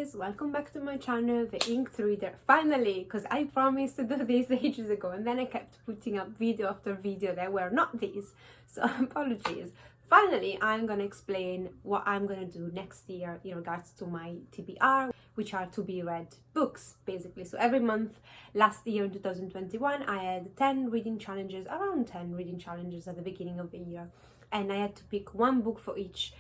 guys, welcome back to my channel, The Inked Reader. Finally, because I promised to do this ages ago and then I kept putting up video after video that were not these, so apologies. Finally, I'm gonna explain what I'm gonna do next year in regards to my TBR, which are to be read books basically. So every month, last year in 2021, I had 10 reading challenges, around 10 reading challenges at the beginning of the year, and I had to pick one book for each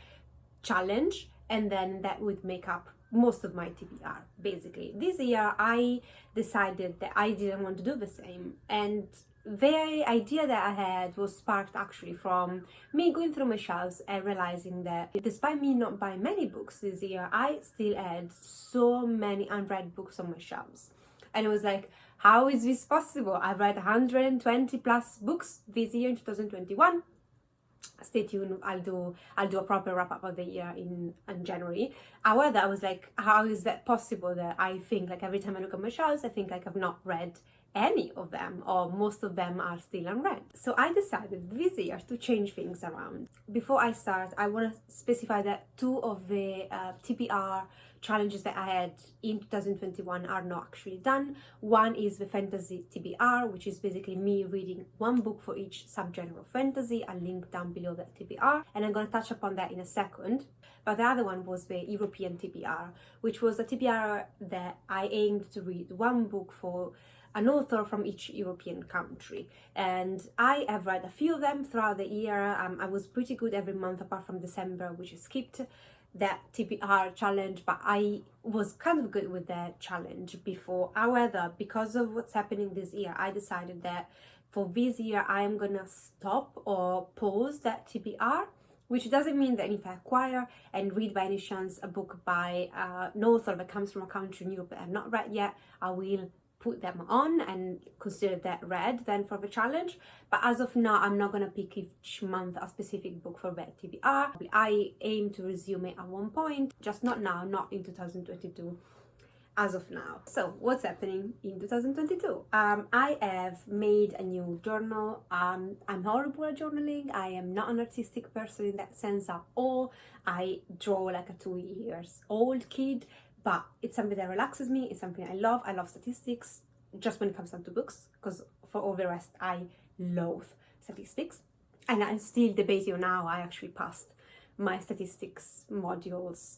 challenge, and then that would make up most of my TBR basically. This year I decided that I didn't want to do the same, and the idea that I had was sparked actually from me going through my shelves and realizing that despite me not buying many books this year, I still had so many unread books on my shelves. And it was like, how is this possible? I've read 120 plus books this year in 2021. Stay tuned, I'll do a proper wrap-up of the year in January. However, I was like, how is that possible that I think like every time I look at my shelves, I think like I've not read any of them, or most of them are still unread. So I decided this year to change things around. Before I start, I want to specify that two of the TBR challenges that I had in 2021 are not actually done. One is the fantasy TBR, which is basically me reading one book for each subgenre of fantasy. I'll link down below that TBR, and I'm going to touch upon that in a second. But the other one was the European TBR, which was a TBR that I aimed to read one book for an author from each European country, and I have read a few of them throughout the year. I was pretty good every month apart from December, which I skipped that TBR challenge, but I was kind of good with that challenge before. However, because of what's happening this year, I decided that for this year I am gonna stop or pause that TBR, which doesn't mean that if I acquire and read by any chance a book by an author that comes from a country in Europe that I've not read yet, I will put them on and consider that read then for the challenge. But as of now, I'm not gonna pick each month a specific book for that TBR. I aim to resume it at one point, just not now, not in 2022 as of now. So what's happening in 2022? I have made a new journal. I'm horrible at journaling. I am not an artistic person in that sense at all. I draw like a 2 years old kid, but it's something that relaxes me. It's something I love. I love statistics, just when it comes down to books, because for all the rest, I loathe statistics. And I'm still debating on how I actually passed my statistics modules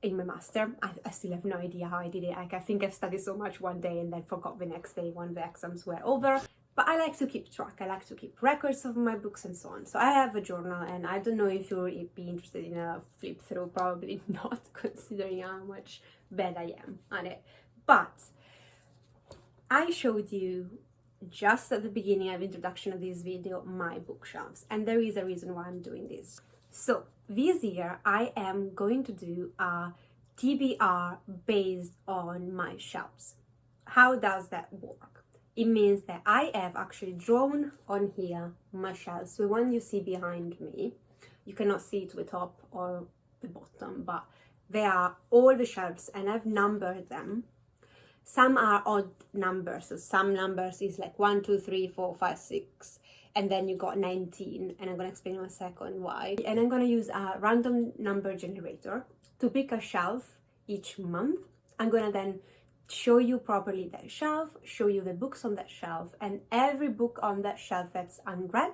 in my master. I still have no idea how I did it. Like, I think I've studied so much one day and then forgot the next day when the exams were over. But I like to keep track. I like to keep records of my books and so on. So I have a journal, and I don't know if you'll be interested in a flip through. Probably not, considering how much bad I am at it. But I showed you just at the beginning of the introduction of this video my bookshelves, and there is a reason why I'm doing this. So this year I am going to do a TBR based on my shelves. How does that work? It means that I have actually drawn on here my shelves. So the one you see behind me, you cannot see to the top or the bottom, but they are all the shelves, and I've numbered them. Some are odd numbers, so some numbers is like 1, 2, 3, 4, 5, 6, and then you got 19, and I'm gonna explain in a second why. And I'm gonna use a random number generator to pick a shelf each month. I'm gonna then show you properly that shelf, show you the books on that shelf, and every book on that shelf that's unread,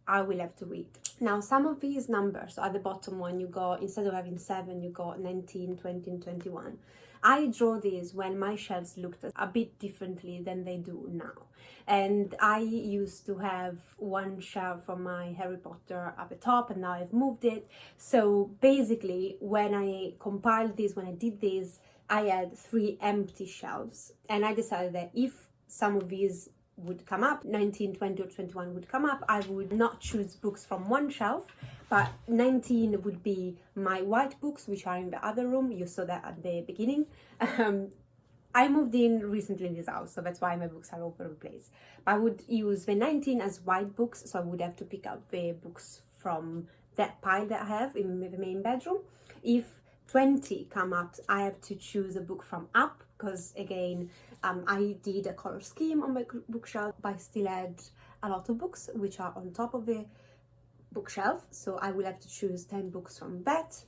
I will have to read. Now, some of these numbers, so at the bottom one, you got, instead of having 7, you got 19, 20, and 21. I draw these when my shelves looked a bit differently than they do now. And I used to have one shelf from my Harry Potter at the top, and now I've moved it. So basically, when I compiled this, when I did this, I had 3 empty shelves, and I decided that if some of these would come up, 19, 20, or 21 would come up, I would not choose books from one shelf, but 19 would be my white books, which are in the other room. You saw that at the beginning. I moved in recently in this house, so that's why my books are all over the place. I would use the 19 as white books, so I would have to pick up the books from that pile that I have in the main bedroom. If 20 come up, I have to choose a book from up, because again, I did a color scheme on my bookshelf, but I still had a lot of books which are on top of the bookshelf, so I will have to choose 10 books from that.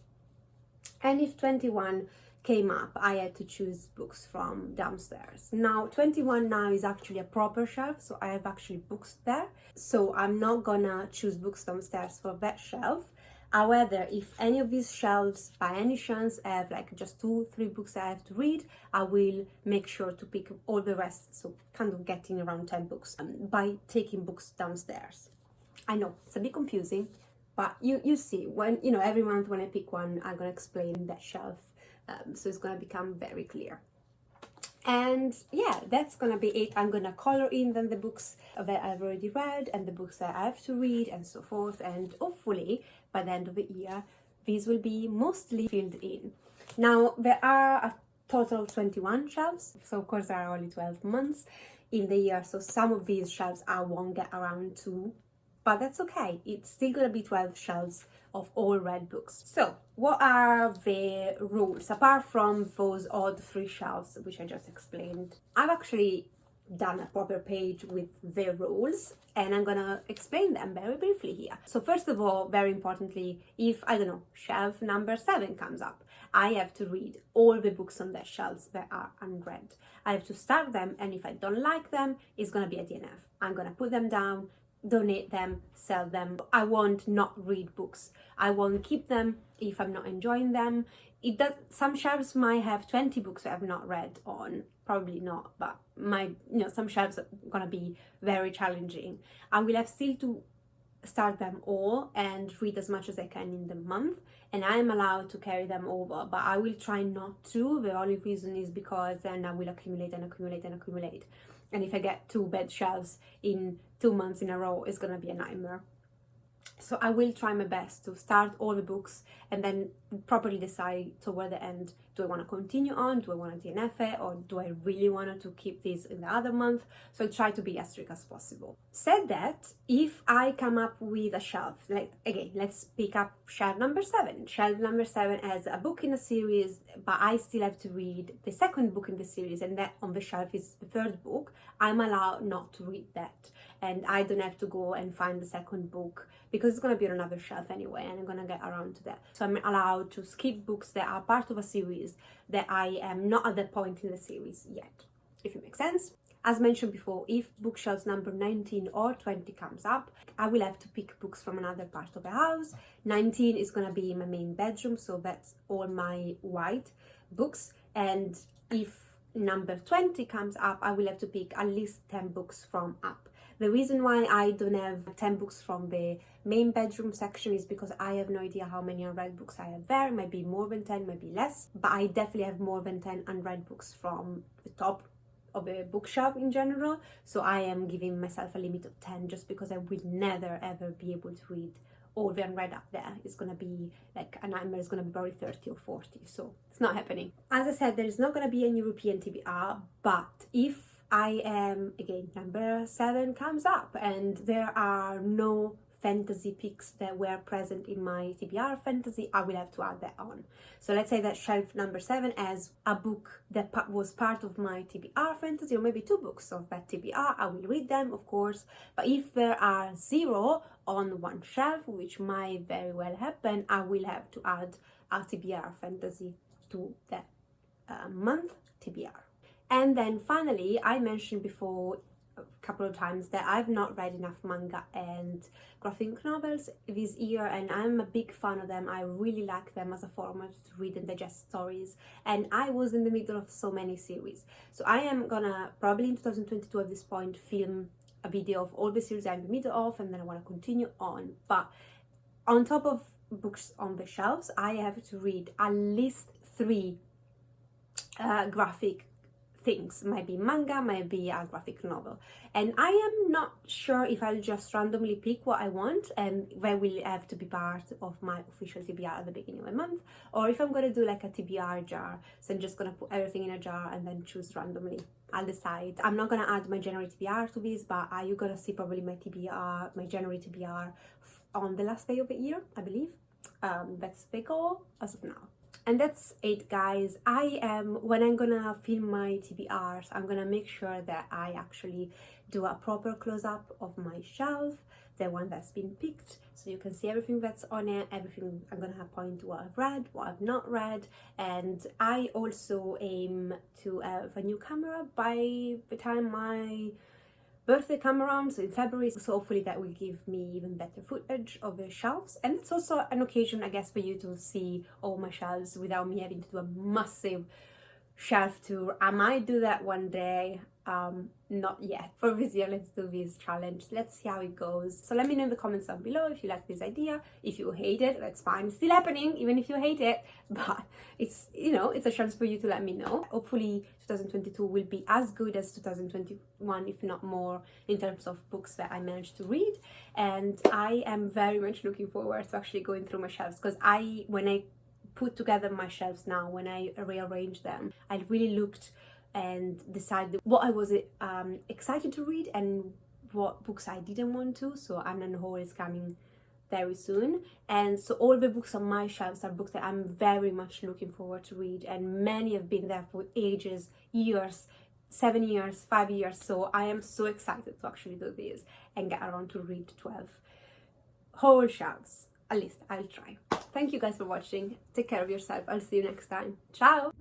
And if 21 came up, I had to choose books from downstairs. Now 21 now is actually a proper shelf, so I have actually books there, so I'm not gonna choose books downstairs for that shelf. However, if any of these shelves by any chance have like just 2-3 books I have to read, I will make sure to pick all the rest, so kind of getting around 10 books by taking books downstairs. I know it's a bit confusing, but you see, when every month when I pick one, I'm gonna explain that shelf, so it's gonna become very clear. And yeah, that's gonna be it. I'm gonna color in then the books that I've already read and the books that I have to read and so forth, and hopefully by the end of the year these will be mostly filled in. Now there are a total of 21 shelves, so of course there are only 12 months in the year, so some of these shelves I won't get around to, but that's okay. It's still gonna be 12 shelves of all read books. So what are the rules apart from those odd 3 shelves which I just explained? I've actually done a proper page with the rules and I'm gonna explain them very briefly here. So first of all, very importantly, if I don't know, shelf number 7 comes up, I have to read all the books on that shelves that are unread. I have to start them, and if I don't like them, it's gonna be a DNF. I'm gonna put them down, donate them, sell them. I won't not read books. I won't keep them if I'm not enjoying them. Some shelves might have 20 books that I've not read on, probably not, but some shelves are gonna be very challenging. I will have still to start them all and read as much as I can in the month, and I am allowed to carry them over, but I will try not to. The only reason is because then I will accumulate and accumulate and accumulate, and if I get 2 bad shelves in 2 months in a row, it's gonna be a nightmare. So I will try my best to start all the books and then properly decide toward the end, do I want to continue on, do I want to DNF it, or do I really want to keep this in the other month? So I'll try to be as strict as possible. Said that, if I come up with a shelf, like again, let's pick up shelf number 7. Shelf number 7 has a book in a series, but I still have to read the second book in the series, and that on the shelf is the 3rd book. I'm allowed not to read that, and I don't have to go and find the second book because it's going to be on another shelf anyway, and I'm going to get around to that. So I'm allowed to skip books that are part of a series that I am not at that point in the series yet, if it makes sense. As mentioned before, if bookshelves number 19 or 20 comes up, I will have to pick books from another part of the house. 19 is going to be my main bedroom, so that's all my white books. And if number 20 comes up, I will have to pick at least 10 books from up. The reason why I don't have 10 books from the main bedroom section is because I have no idea how many unread books I have there. Maybe more than 10, maybe less, but I definitely have more than 10 unread books from the top of a bookshelf in general. So I am giving myself a limit of 10 just because I will never ever be able to read all the unread up there. It's gonna be like a nightmare. It's gonna be probably 30 or 40, so it's not happening. As I said, there is not gonna be an European TBR, but if I am, again, number 7 comes up and there are no fantasy picks that were present in my TBR fantasy, I will have to add that on. So let's say that shelf number 7 has a book that was part of my TBR fantasy, or maybe 2 books of that TBR. I will read them, of course, but if there are 0 on one shelf, which might very well happen, I will have to add a TBR fantasy to that month TBR. And then finally, I mentioned before a couple of times that I've not read enough manga and graphic novels this year, and I'm a big fan of them. I really like them as a format to read and digest stories, and I was in the middle of so many series. So I am gonna probably in 2022 at this point film a video of all the series I'm in the middle of, and then I want to continue on. But on top of books on the shelves, I have to read at least 3 graphic things. Might be manga, might be a graphic novel, and I am not sure if I'll just randomly pick what I want and they will have to be part of my official TBR at the beginning of the month, or if I'm gonna do like a TBR jar, so I'm just gonna put everything in a jar and then choose randomly. I'll decide. I'm not gonna add my January TBR to this, but you're gonna see probably my TBR, my January TBR on the last day of the year, I believe. That's the goal as of now. And that's it, guys. When I'm gonna film my TBRs, I'm gonna make sure that I actually do a proper close-up of my shelf, the one that's been picked, so you can see everything that's on it, everything. I'm gonna point what I've read, what I've not read. And I also aim to have a new camera by the time my birthday come around, so in February, so hopefully that will give me even better footage of the shelves. And it's also an occasion, I guess, for you to see all my shelves without me having to do a massive shelf tour. I might do that one day, not yet. For this year, let's do this challenge, let's see how it goes. So let me know in the comments down below if you like this idea. If you hate it, that's fine, it's still happening even if you hate it, but it's, you know, it's a chance for you to let me know. Hopefully 2022 will be as good as 2021, if not more, in terms of books that I managed to read. And I am very much looking forward to actually going through my shelves, because when I put together my shelves now, when I rearrange them, I really looked and decided what I was excited to read and what books I didn't want to. So Anna Hall is coming very soon, and so all the books on my shelves are books that I'm very much looking forward to read, and many have been there for ages, years, 7 years, 5 years. So I am so excited to actually do this and get around to read 12 whole shelves. At least I'll try. Thank you guys for watching. Take care of yourself. I'll see you next time. Ciao!